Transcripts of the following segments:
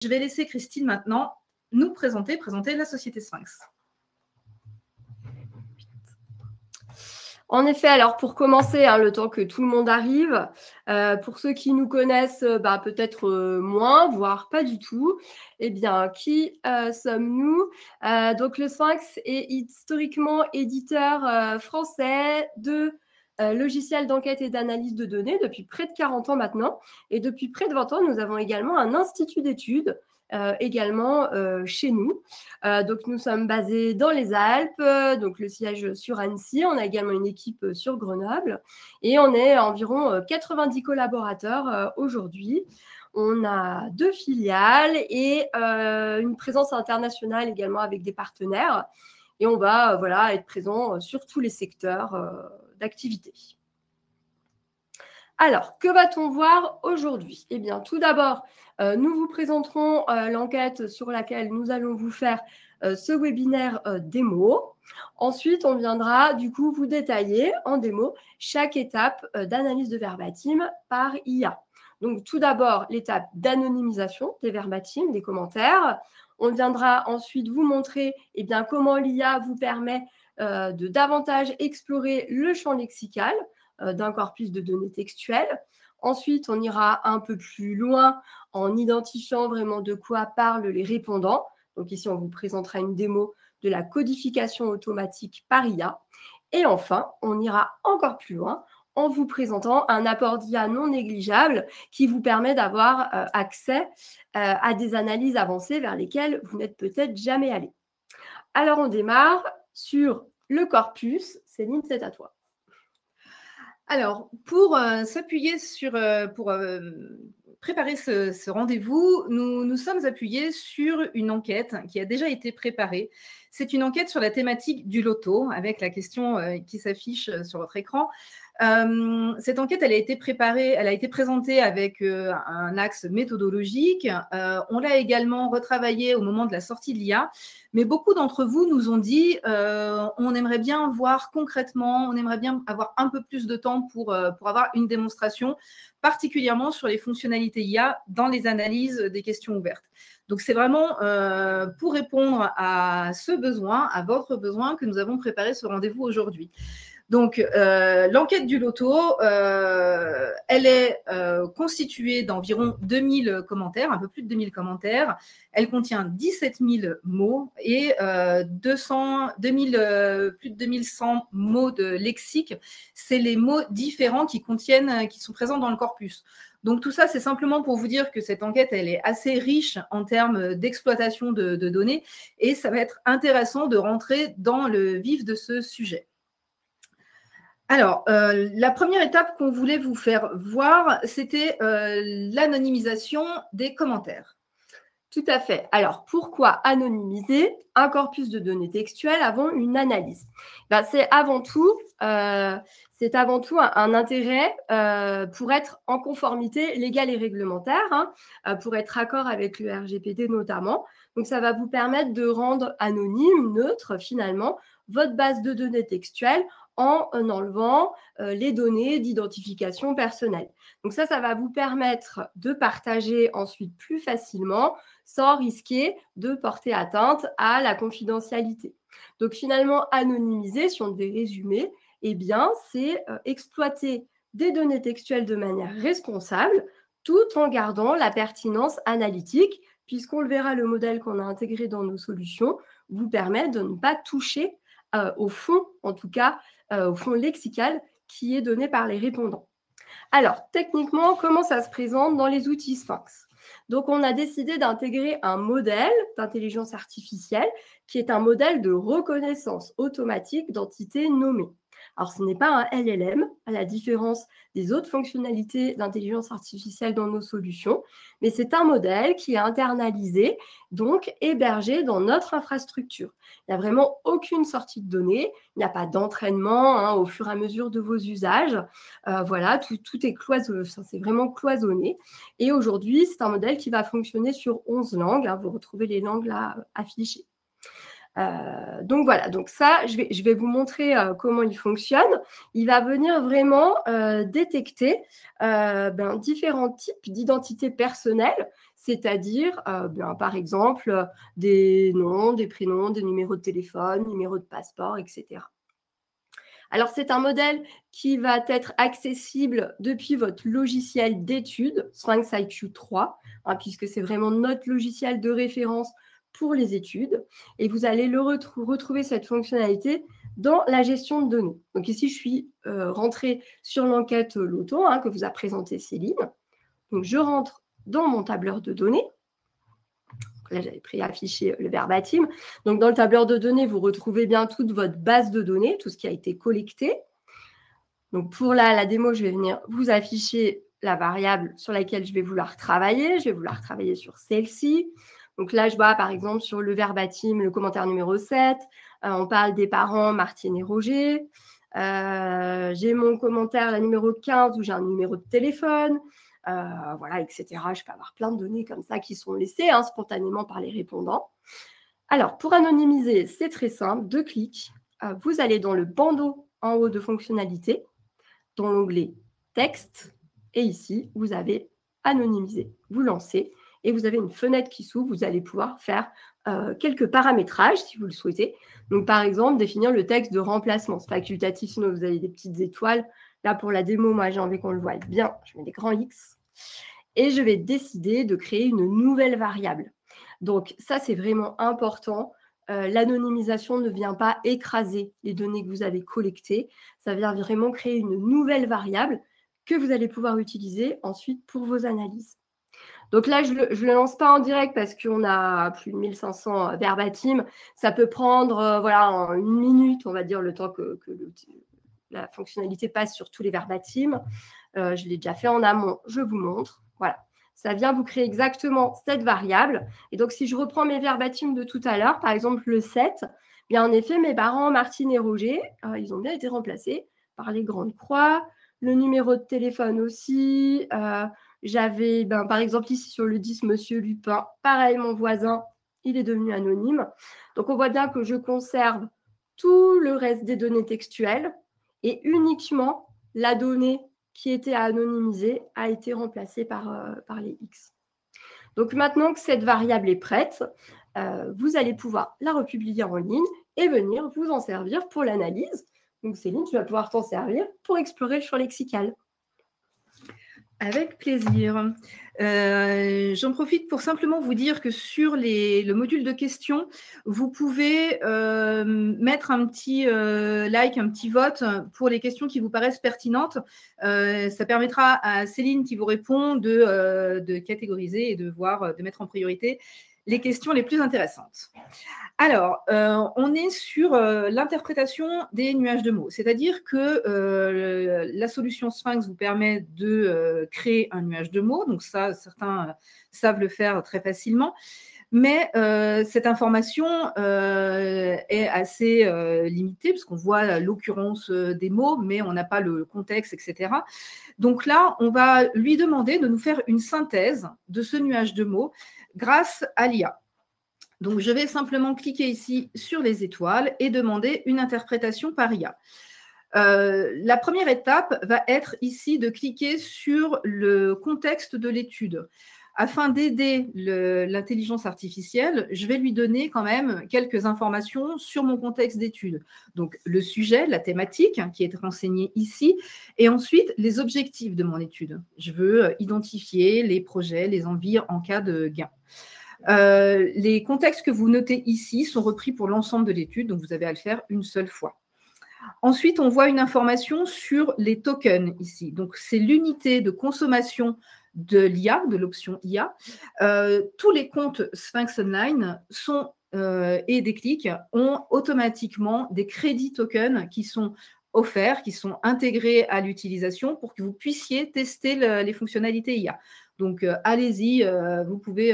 Je vais laisser Christine maintenant nous présenter la Société Sphinx. En effet, alors pour commencer, le temps que tout le monde arrive, pour ceux qui nous connaissent peut-être moins, voire pas du tout, eh bien, qui sommes-nous? Donc le Sphinx est historiquement éditeur français de logiciels d'enquête et d'analyse de données depuis près de 40 ans maintenant. Et depuis près de 20 ans, nous avons également un institut d'études chez nous. Donc, nous sommes basés dans les Alpes, donc le siège sur Annecy. On a également une équipe sur Grenoble et on est environ 90 collaborateurs aujourd'hui. On a 2 filiales et une présence internationale également avec des partenaires. Et on va être présent sur tous les secteurs d'activité. Alors, que va-t-on voir aujourd'hui? Eh bien, tout d'abord, nous vous présenterons l'enquête sur laquelle nous allons vous faire ce webinaire démo. Ensuite, on viendra du coup vous détailler en démo chaque étape d'analyse de verbatim par IA. Donc, tout d'abord, l'étape d'anonymisation des verbatim, des commentaires. On viendra ensuite vous montrer comment l'IA vous permet de davantage explorer le champ lexical d'un corpus de données textuelles. Ensuite, on ira un peu plus loin en identifiant vraiment de quoi parlent les répondants. Donc ici, on vous présentera une démo de la codification automatique par IA. Et enfin, on ira encore plus loin en vous présentant un apport d'IA non négligeable qui vous permet d'avoir accès à des analyses avancées vers lesquelles vous n'êtes peut-être jamais allé. Alors, on démarre sur le corpus. Céline, c'est à toi. Alors, pour s'appuyer sur, pour préparer ce rendez-vous, nous sommes appuyés sur une enquête qui a déjà été préparée. C'est une enquête sur la thématique du loto, avec la question qui s'affiche sur votre écran. Cette enquête, elle a été préparée, elle a été présentée avec un axe méthodologique. On l'a également retravaillée au moment de la sortie de l'IA. Mais beaucoup d'entre vous nous ont dit on aimerait bien voir concrètement, on aimerait bien avoir un peu plus de temps pour avoir une démonstration, particulièrement sur les fonctionnalités IA dans les analyses des questions ouvertes. Donc, c'est vraiment pour répondre à ce besoin, à votre besoin, que nous avons préparé ce rendez-vous aujourd'hui. Donc, l'enquête du loto, elle est constituée d'environ 2000 commentaires, un peu plus de 2000 commentaires. Elle contient 17 000 mots et plus de 2100 mots de lexique. C'est les mots différents qui sont présents dans le corpus. Donc, tout ça, c'est simplement pour vous dire que cette enquête, elle est assez riche en termes d'exploitation de données et ça va être intéressant de rentrer dans le vif de ce sujet. Alors, la première étape qu'on voulait vous faire voir, c'était l'anonymisation des commentaires. Tout à fait. Alors, pourquoi anonymiser un corpus de données textuelles avant une analyse? C'est avant tout un intérêt pour être en conformité légale et réglementaire, pour être raccord avec le RGPD notamment. Donc, ça va vous permettre de rendre anonyme, neutre finalement, votre base de données textuelles en enlevant les données d'identification personnelle. Donc ça va vous permettre de partager ensuite plus facilement sans risquer de porter atteinte à la confidentialité. Donc finalement, anonymiser, si on devait résumer, c'est exploiter des données textuelles de manière responsable tout en gardant la pertinence analytique, puisqu'on le verra, le modèle qu'on a intégré dans nos solutions vous permet de ne pas toucher au fond, en tout cas, au fond lexical qui est donné par les répondants. Alors, techniquement, comment ça se présente dans les outils Sphinx? Donc, on a décidé d'intégrer un modèle d'intelligence artificielle qui est un modèle de reconnaissance automatique d'entités nommées. Alors, ce n'est pas un LLM, à la différence des autres fonctionnalités d'intelligence artificielle dans nos solutions, mais c'est un modèle qui est internalisé, donc hébergé dans notre infrastructure. Il n'y a vraiment aucune sortie de données, il n'y a pas d'entraînement au fur et à mesure de vos usages. Tout est cloisonné, c'est vraiment cloisonné. Et aujourd'hui, c'est un modèle qui va fonctionner sur 11 langues. Vous retrouvez les langues là affichées. Donc voilà, donc ça, je vais vous montrer comment il fonctionne. Il va venir vraiment détecter différents types d'identités personnelles. c'est-à-dire, par exemple, des noms, des prénoms, des numéros de téléphone, numéros de passeport, etc. Alors, c'est un modèle qui va être accessible depuis votre logiciel d'études, Sphinx IQ 3, puisque c'est vraiment notre logiciel de référence pour les études. Et vous allez retrouver cette fonctionnalité dans la gestion de données. Donc ici, je suis rentrée sur l'enquête Loto que vous a présentée Céline. Donc, je rentre dans mon tableur de données. Là, j'avais préaffiché le verbatim. Donc, dans le tableur de données, vous retrouvez bien toute votre base de données, tout ce qui a été collecté. Donc, pour la démo, je vais venir vous afficher la variable sur laquelle je vais vouloir travailler. Je vais vouloir travailler sur celle-ci. Donc là, je vois par exemple sur le verbatim, le commentaire numéro 7. On parle des parents Martine et Roger. J'ai mon commentaire, la numéro 15, où j'ai un numéro de téléphone. Voilà, etc. Je peux avoir plein de données comme ça qui sont laissées spontanément par les répondants. Alors, pour anonymiser, c'est très simple. 2 clics. Vous allez dans le bandeau en haut de fonctionnalité, dans l'onglet texte. Et ici, vous avez anonymiser. Vous lancez et vous avez une fenêtre qui s'ouvre. Vous allez pouvoir faire quelques paramétrages si vous le souhaitez. Donc, par exemple, définir le texte de remplacement. C'est facultatif, sinon vous avez des petites étoiles. Là, pour la démo, moi, j'ai envie qu'on le voie bien. Je mets des grands X. Et je vais décider de créer une nouvelle variable. Donc, ça, c'est vraiment important. L'anonymisation ne vient pas écraser les données que vous avez collectées. Ça vient vraiment créer une nouvelle variable que vous allez pouvoir utiliser ensuite pour vos analyses. Donc là, je ne le lance pas en direct parce qu'on a plus de 1500 verbatim. Ça peut prendre voilà, en 1 minute, on va dire, le temps que la fonctionnalité passe sur tous les verbatim. Je l'ai déjà fait en amont, je vous montre. Voilà, ça vient vous créer exactement cette variable. Et donc, si je reprends mes verbatim de tout à l'heure, par exemple le 7, bien en effet, mes parents, Martine et Roger, ils ont bien été remplacés par les grandes croix. Le numéro de téléphone aussi. J'avais, par exemple, ici sur le 10, Monsieur Lupin. Pareil, mon voisin, il est devenu anonyme. Donc, on voit bien que je conserve tout le reste des données textuelles et uniquement la donnée qui était à anonymiser a été remplacée par les X. Donc, maintenant que cette variable est prête, vous allez pouvoir la republier en ligne et venir vous en servir pour l'analyse. Donc, Céline, tu vas pouvoir t'en servir pour explorer le champ lexical. Avec plaisir. J'en profite pour simplement vous dire que sur le module de questions, vous pouvez mettre un petit like, un petit vote pour les questions qui vous paraissent pertinentes. Ça permettra à Céline qui vous répond de catégoriser et de mettre en priorité les questions les plus intéressantes. Alors, on est sur l'interprétation des nuages de mots, c'est-à-dire que la solution Sphinx vous permet de créer un nuage de mots, donc ça, certains savent le faire très facilement, mais cette information est assez limitée, parce qu'on voit l'occurrence des mots, mais on n'a pas le contexte, etc. Donc là, on va lui demander de nous faire une synthèse de ce nuage de mots grâce à l'IA. Donc, je vais simplement cliquer ici sur les étoiles et demander une interprétation par IA. La première étape va être ici de cliquer sur le contexte de l'étude. Afin d'aider l'intelligence artificielle, je vais lui donner quand même quelques informations sur mon contexte d'étude. Donc, le sujet, la thématique qui est renseignée ici, et ensuite les objectifs de mon étude. Je veux identifier les projets, les envies en cas de gain. Les contextes que vous notez ici sont repris pour l'ensemble de l'étude, donc vous avez à le faire une seule fois. Ensuite, on voit une information sur les tokens ici. Donc, c'est l'unité de consommation de l'IA, de l'option IA. Tous les comptes Sphinx Online et Déclic ont automatiquement des crédits tokens qui sont offerts, qui sont intégrés à l'utilisation pour que vous puissiez tester les fonctionnalités IA. Donc, allez-y, vous pouvez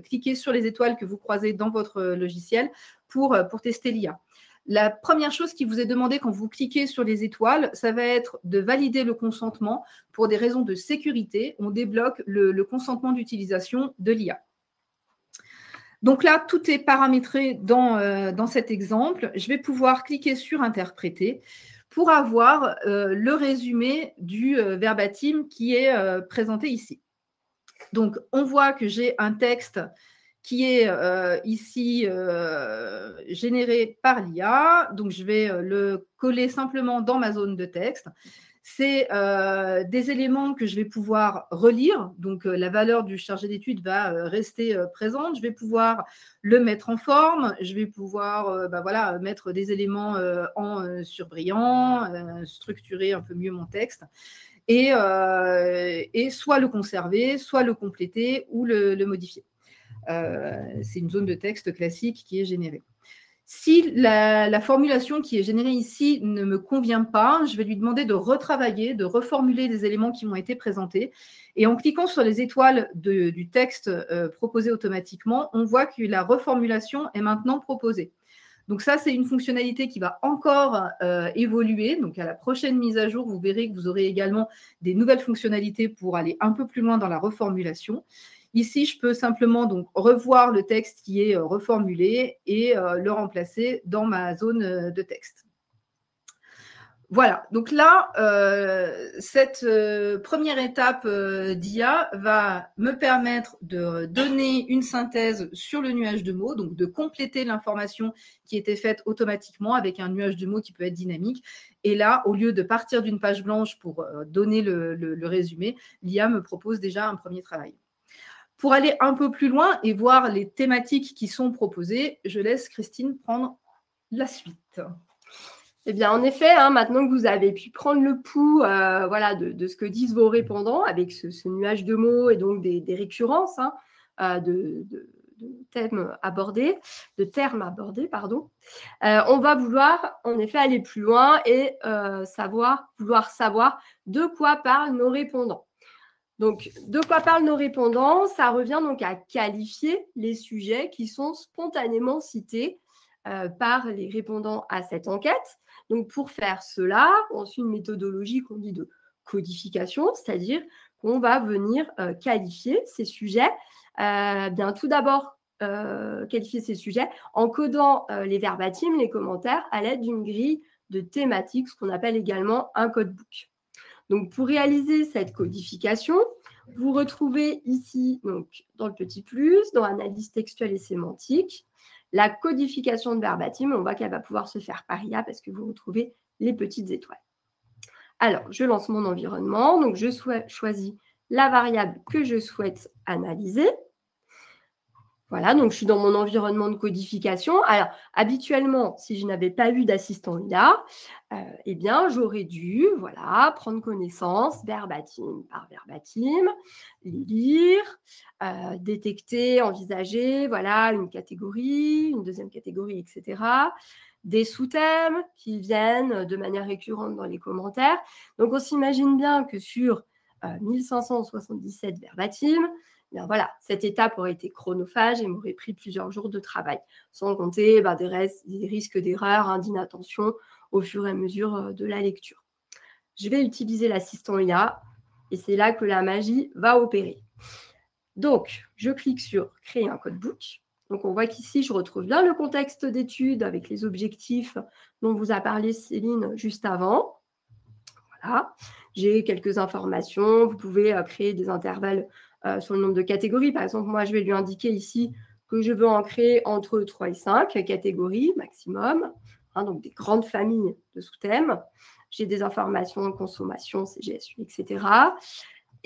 cliquer sur les étoiles que vous croisez dans votre logiciel pour tester l'IA. La première chose qui vous est demandée quand vous cliquez sur les étoiles, ça va être de valider le consentement. Pour des raisons de sécurité, on débloque le consentement d'utilisation de l'IA. Donc là, tout est paramétré dans cet exemple. Je vais pouvoir cliquer sur « Interpréter » pour avoir le résumé du verbatim qui est présenté ici. Donc, on voit que j'ai un texte qui est ici généré par l'IA. Donc, je vais le coller simplement dans ma zone de texte. C'est des éléments que je vais pouvoir relire. Donc, la valeur du chargé d'études va rester présente. Je vais pouvoir le mettre en forme. Je vais pouvoir voilà, mettre des éléments en surbrillant, structurer un peu mieux mon texte. Et soit le conserver, soit le compléter ou le modifier. C'est une zone de texte classique qui est générée. Si la formulation qui est générée ici ne me convient pas, je vais lui demander de retravailler, de reformuler des éléments qui m'ont été présentés. Et en cliquant sur les étoiles du texte proposé automatiquement, on voit que la reformulation est maintenant proposée. Donc ça, c'est une fonctionnalité qui va encore évoluer. Donc à la prochaine mise à jour, vous verrez que vous aurez également des nouvelles fonctionnalités pour aller un peu plus loin dans la reformulation. Ici, je peux simplement donc revoir le texte qui est reformulé et le remplacer dans ma zone de texte. Voilà, donc là, cette première étape d'IA va me permettre de donner une synthèse sur le nuage de mots, donc de compléter l'information qui était faite automatiquement avec un nuage de mots qui peut être dynamique. Et là, au lieu de partir d'une page blanche pour donner le résumé, l'IA me propose déjà un premier travail. Pour aller un peu plus loin et voir les thématiques qui sont proposées, je laisse Christine prendre la suite. Eh bien, en effet, maintenant que vous avez pu prendre le pouls voilà, de ce que disent vos répondants avec ce nuage de mots et donc des récurrences de termes abordés, on va vouloir en effet aller plus loin et vouloir savoir de quoi parlent nos répondants. Donc, de quoi parlent nos répondants? Ça revient donc à qualifier les sujets qui sont spontanément cités par les répondants à cette enquête. Donc, pour faire cela, on suit une méthodologie qu'on dit de codification, c'est-à-dire qu'on va venir qualifier ces sujets. Bien, tout d'abord, qualifier ces sujets en codant les verbatims, les commentaires, à l'aide d'une grille de thématiques, ce qu'on appelle également un codebook. Donc, pour réaliser cette codification, vous retrouvez ici, donc, dans le petit plus, dans analyse textuelle et sémantique, la codification de verbatim. On voit qu'elle va pouvoir se faire par IA parce que vous retrouvez les petites étoiles. Alors, je lance mon environnement. Donc, je choisis la variable que je souhaite analyser. Voilà, donc je suis dans mon environnement de codification. Alors, habituellement, si je n'avais pas eu d'assistant IA, eh bien, j'aurais dû, voilà, prendre connaissance verbatim par verbatim, les lire, détecter, envisager, voilà, une catégorie, une deuxième catégorie, etc. Des sous-thèmes qui viennent de manière récurrente dans les commentaires. Donc, on s'imagine bien que sur 1577 verbatim, bien voilà, cette étape aurait été chronophage et m'aurait pris plusieurs jours de travail, sans compter des risques d'erreur, d'inattention au fur et à mesure de la lecture. Je vais utiliser l'assistant IA et c'est là que la magie va opérer. Donc, je clique sur « Créer un codebook ». Donc, on voit qu'ici, je retrouve bien le contexte d'étude avec les objectifs dont vous a parlé Céline juste avant. Voilà, j'ai quelques informations. Vous pouvez créer des intervalles sur le nombre de catégories. Par exemple, moi, je vais lui indiquer ici que je veux en créer entre 3 et 5 catégories maximum, donc des grandes familles de sous-thèmes. J'ai des informations de consommation, CGSU, etc.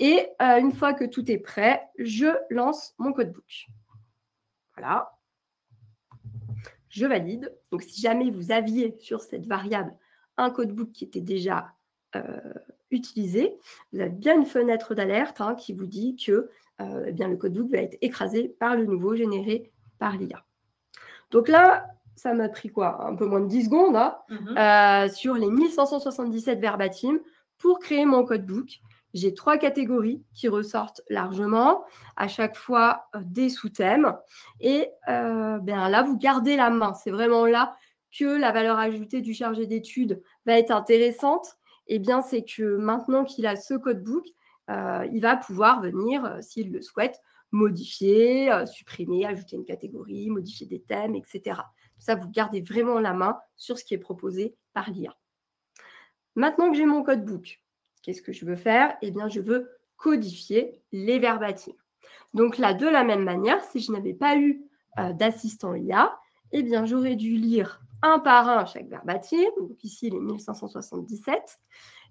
Et une fois que tout est prêt, je lance mon codebook. Voilà. Je valide. Donc, si jamais vous aviez sur cette variable un codebook qui était déjà utilisé, vous avez bien une fenêtre d'alerte qui vous dit que eh bien, le codebook va être écrasé par le nouveau généré par l'IA. Donc là, ça m'a pris quoi? Un peu moins de 10 secondes sur les 1577 verbatim pour créer mon codebook. J'ai 3 catégories qui ressortent largement, à chaque fois des sous-thèmes. Et bien là, vous gardez la main. C'est vraiment là que la valeur ajoutée du chargé d'études va être intéressante. Eh bien, c'est que maintenant qu'il a ce codebook, il va pouvoir venir, s'il le souhaite, modifier, supprimer, ajouter une catégorie, modifier des thèmes, etc. Ça, vous gardez vraiment la main sur ce qui est proposé par l'IA. Maintenant que j'ai mon codebook, qu'est-ce que je veux faire? Eh bien, je veux codifier les verbatims. Donc là, de la même manière, si je n'avais pas eu d'assistant IA, eh bien, j'aurais dû lire un par un chaque verbatim, donc ici les 1577,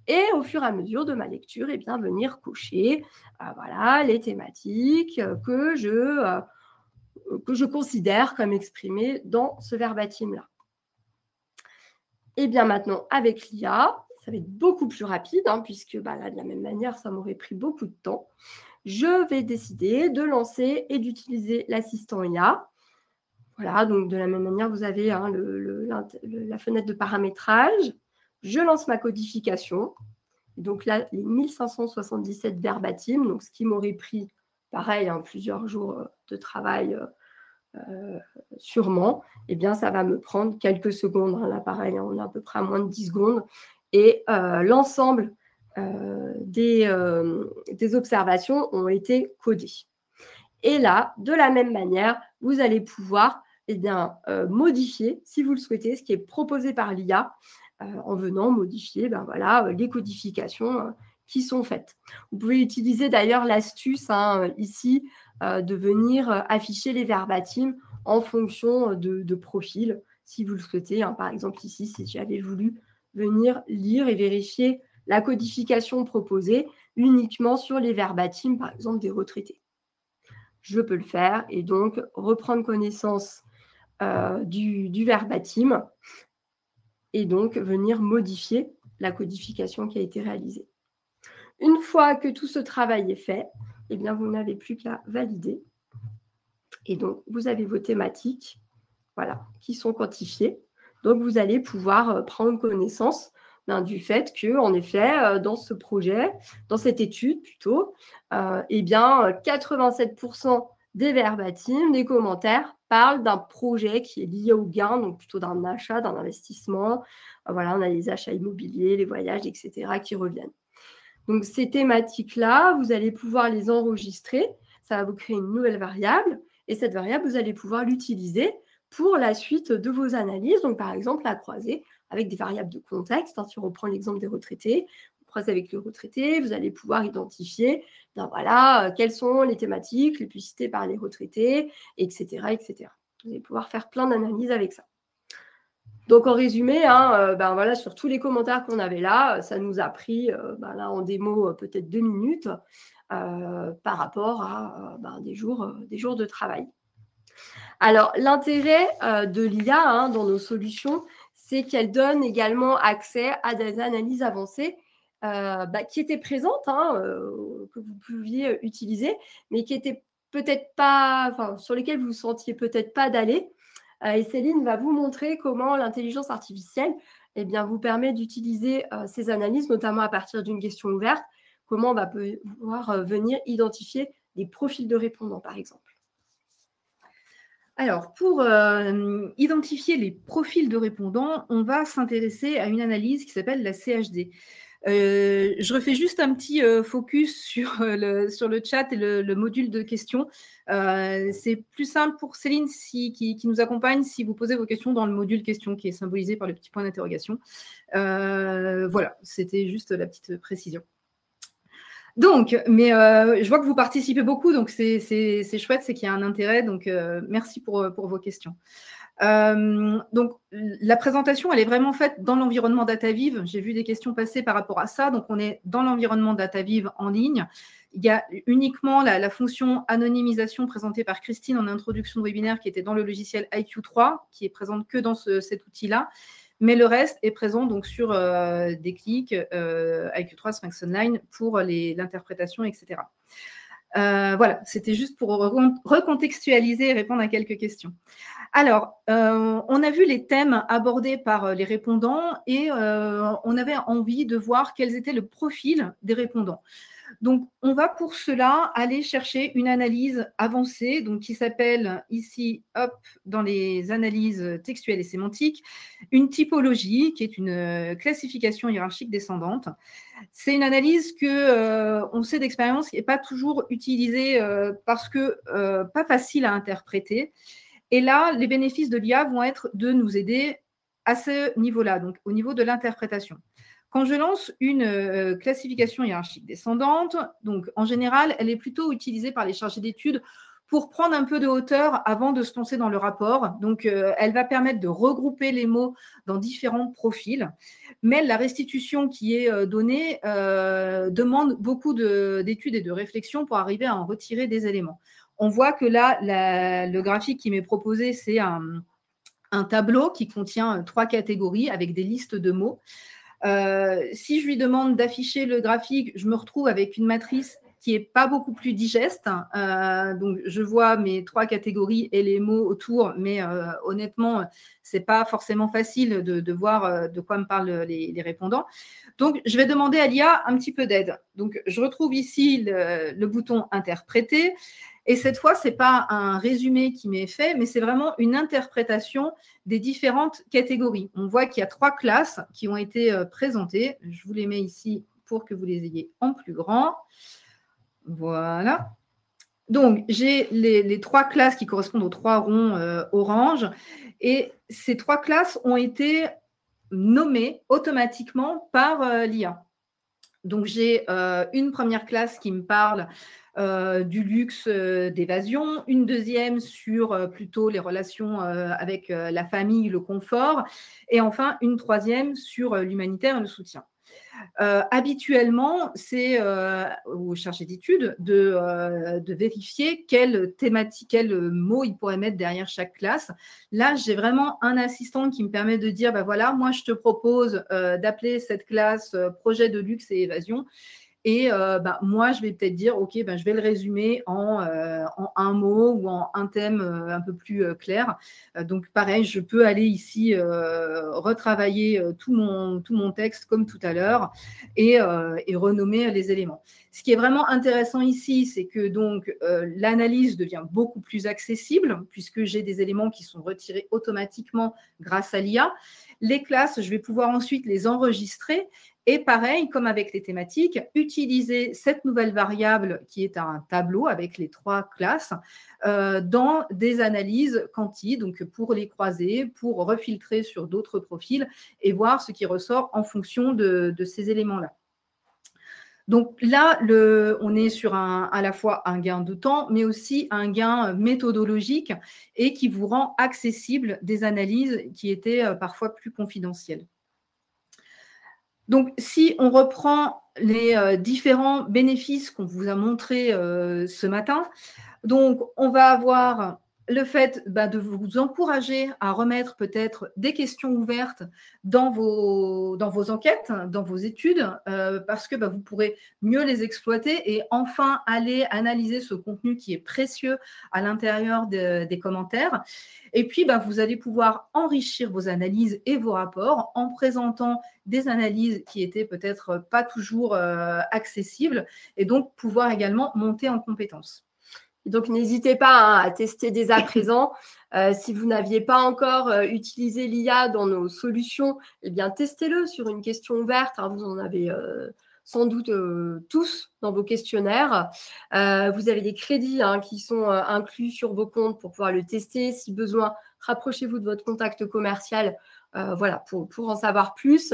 et au fur et à mesure de ma lecture, eh bien, venir cocher voilà, les thématiques que je considère comme exprimées dans ce verbatim-là. Et bien maintenant, avec l'IA, ça va être beaucoup plus rapide, hein, puisque là, de la même manière, ça m'aurait pris beaucoup de temps. Je vais décider de lancer et d'utiliser l'assistant IA. Voilà, donc de la même manière, vous avez hein, la fenêtre de paramétrage. Je lance ma codification. Donc là, les 1577 verbatim, donc ce qui m'aurait pris, pareil, hein, plusieurs jours de travail sûrement, eh bien, ça va me prendre quelques secondes. Hein, là, pareil, hein, on est à peu près à moins de 10 secondes. Et l'ensemble des observations ont été codées. Et là, de la même manière, vous allez pouvoir modifier, si vous le souhaitez, ce qui est proposé par l'IA, en venant modifier voilà, les codifications qui sont faites. Vous pouvez utiliser d'ailleurs l'astuce ici de venir afficher les verbatims en fonction de profil, si vous le souhaitez. Hein. Par exemple, ici, si j'avais voulu venir lire et vérifier la codification proposée uniquement sur les verbatims, par exemple, des retraités. Je peux le faire et donc reprendre connaissance du verbatim et donc venir modifier la codification qui a été réalisée. Une fois que tout ce travail est fait, eh bien, vous n'avez plus qu'à valider. Et donc, vous avez vos thématiques voilà, qui sont quantifiées. Donc, vous allez pouvoir prendre connaissance du fait que, en effet, dans ce projet, dans cette étude plutôt, eh bien, 87% des verbatim, des commentaires, parlent d'un projet qui est lié au gain, donc plutôt d'un achat, d'un investissement. Voilà, on a les achats immobiliers, les voyages, etc. qui reviennent. Donc, ces thématiques-là, vous allez pouvoir les enregistrer. Ça va vous créer une nouvelle variable. Et cette variable, vous allez pouvoir l'utiliser pour la suite de vos analyses. Donc, par exemple, la croiser avec des variables de contexte. Hein, si on reprend l'exemple des retraités, vous croisez avec le retraité, vous allez pouvoir identifier voilà, quelles sont les thématiques les plus citées par les retraités, etc., etc. Vous allez pouvoir faire plein d'analyses avec ça. Donc, en résumé, voilà, sur tous les commentaires qu'on avait là, ça nous a pris, là, en démo, peut-être 2 minutes par rapport à des jours de travail. Alors, l'intérêt de l'IA dans nos solutions, c'est qu'elle donne également accès à des analyses avancées qui étaient présentes, que vous pouviez utiliser, mais qui étaient peut-être pas, sur lesquelles vous ne sentiez peut-être pas d'aller. Et Céline va vous montrer comment l'intelligence artificielle vous permet d'utiliser ces analyses, notamment à partir d'une question ouverte, comment on va pouvoir venir identifier des profils de répondants, par exemple. Alors, pour identifier les profils de répondants, on va s'intéresser à une analyse qui s'appelle la CHD. Je refais juste un petit focus sur le chat et le module de questions. C'est plus simple pour Céline qui nous accompagne si vous posez vos questions dans le module questions qui est symbolisé par le petit point d'interrogation. Voilà, c'était juste la petite précision. Donc, mais je vois que vous participez beaucoup, donc c'est chouette, c'est qu'il y a un intérêt, donc merci pour vos questions. Donc, la présentation, elle est vraiment faite dans l'environnement DataVive. J'ai vu des questions passer par rapport à ça. Donc, on est dans l'environnement DataVive en ligne. Il y a uniquement la fonction anonymisation présentée par Christine en introduction de webinaire qui était dans le logiciel IQ3, qui est présente que dans cet outil-là. Mais le reste est présent donc sur Déclic, IQ3, Sphinx Online pour l'interprétation, etc. Voilà, c'était juste pour recontextualiser et répondre à quelques questions. Alors, on a vu les thèmes abordés par les répondants et on avait envie de voir quels étaient le profil des répondants. Donc, on va pour cela aller chercher une analyse avancée, donc qui s'appelle ici, hop, dans les analyses textuelles et sémantiques, une typologie, qui est une classification hiérarchique descendante. C'est une analyse que on sait d'expérience qui n'est pas toujours utilisée parce que pas facile à interpréter. Et là, les bénéfices de l'IA vont être de nous aider à ce niveau-là, donc au niveau de l'interprétation. Quand je lance une classification hiérarchique descendante, donc en général, elle est plutôt utilisée par les chargés d'études pour prendre un peu de hauteur avant de se lancer dans le rapport. Donc, elle va permettre de regrouper les mots dans différents profils. Mais la restitution qui est donnée demande beaucoup d'études et de réflexion pour arriver à en retirer des éléments. On voit que là, le graphique qui m'est proposé, c'est un tableau qui contient 3 catégories avec des listes de mots. Si je lui demande d'afficher le graphique, je me retrouve avec une matrice qui n'est pas beaucoup plus digeste. Donc, je vois mes 3 catégories et les mots autour, mais honnêtement, ce n'est pas forcément facile de voir de quoi me parlent les répondants. Donc, je vais demander à l'IA un petit peu d'aide. Donc, je retrouve ici le bouton « Interpréter ». Et cette fois, ce n'est pas un résumé qui m'est fait, mais c'est vraiment une interprétation des différentes catégories. On voit qu'il y a 3 classes qui ont été présentées. Je vous les mets ici pour que vous les ayez en plus grand. Voilà. Donc, j'ai les 3 classes qui correspondent aux 3 ronds orange. Et ces 3 classes ont été nommées automatiquement par l'IA. Donc, j'ai une première classe qui me parle du luxe d'évasion, une deuxième sur plutôt les relations avec la famille, le confort, et enfin une troisième sur l'humanitaire et le soutien. Habituellement, c'est aux chargés d'études de vérifier quelle thématique, quel mot il pourrait mettre derrière chaque classe. Là, j'ai vraiment un assistant qui me permet de dire, voilà, moi, je te propose d'appeler cette classe projet de luxe et évasion. Et moi, je vais peut-être dire, OK, je vais le résumer en un mot ou en un thème un peu plus clair. Donc, pareil, je peux aller ici retravailler tout mon texte comme tout à l'heure et renommer les éléments. Ce qui est vraiment intéressant ici, c'est que donc l'analyse devient beaucoup plus accessible puisque j'ai des éléments qui sont retirés automatiquement grâce à l'IA. Les classes, je vais pouvoir ensuite les enregistrer. Et pareil, comme avec les thématiques, utiliser cette nouvelle variable qui est un tableau avec les 3 classes dans des analyses quanti, donc pour les croiser, pour refiltrer sur d'autres profils et voir ce qui ressort en fonction de ces éléments-là. Donc là, on est sur à la fois un gain de temps, mais aussi un gain méthodologique et qui vous rend accessible des analyses qui étaient parfois plus confidentielles. Donc, si on reprend les différents bénéfices qu'on vous a montrés ce matin, donc on va avoir le fait de vous encourager à remettre peut-être des questions ouvertes dans vos enquêtes, dans vos études, parce que vous pourrez mieux les exploiter et enfin aller analyser ce contenu qui est précieux à l'intérieur des commentaires. Et puis, vous allez pouvoir enrichir vos analyses et vos rapports en présentant des analyses qui étaient peut-être pas toujours accessibles et donc pouvoir également monter en compétences. Donc, n'hésitez pas à tester dès à présent. Si vous n'aviez pas encore utilisé l'IA dans nos solutions, eh bien, testez-le sur une question ouverte. Vous en avez sans doute tous dans vos questionnaires. Vous avez des crédits qui sont inclus sur vos comptes pour pouvoir le tester. Si besoin, rapprochez-vous de votre contact commercial pour en savoir plus.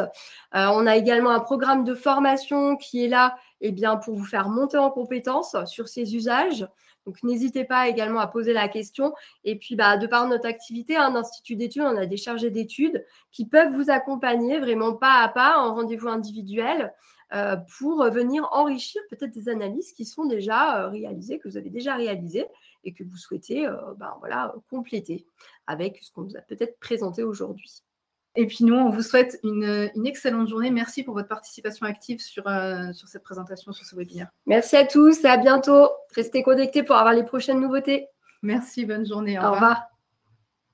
On a également un programme de formation qui est là pour vous faire monter en compétences sur ces usages. Donc, n'hésitez pas également à poser la question. Et puis, de par notre activité d'Institut d'études, on a des chargés d'études qui peuvent vous accompagner vraiment pas à pas en rendez-vous individuel pour venir enrichir peut-être des analyses qui sont déjà réalisées, que vous avez déjà réalisées et que vous souhaitez compléter avec ce qu'on vous a peut-être présenté aujourd'hui. Et puis nous, on vous souhaite une excellente journée. Merci pour votre participation active sur cette présentation, sur ce webinaire. Merci à tous et à bientôt. Restez connectés pour avoir les prochaines nouveautés. Merci, bonne journée. Au revoir.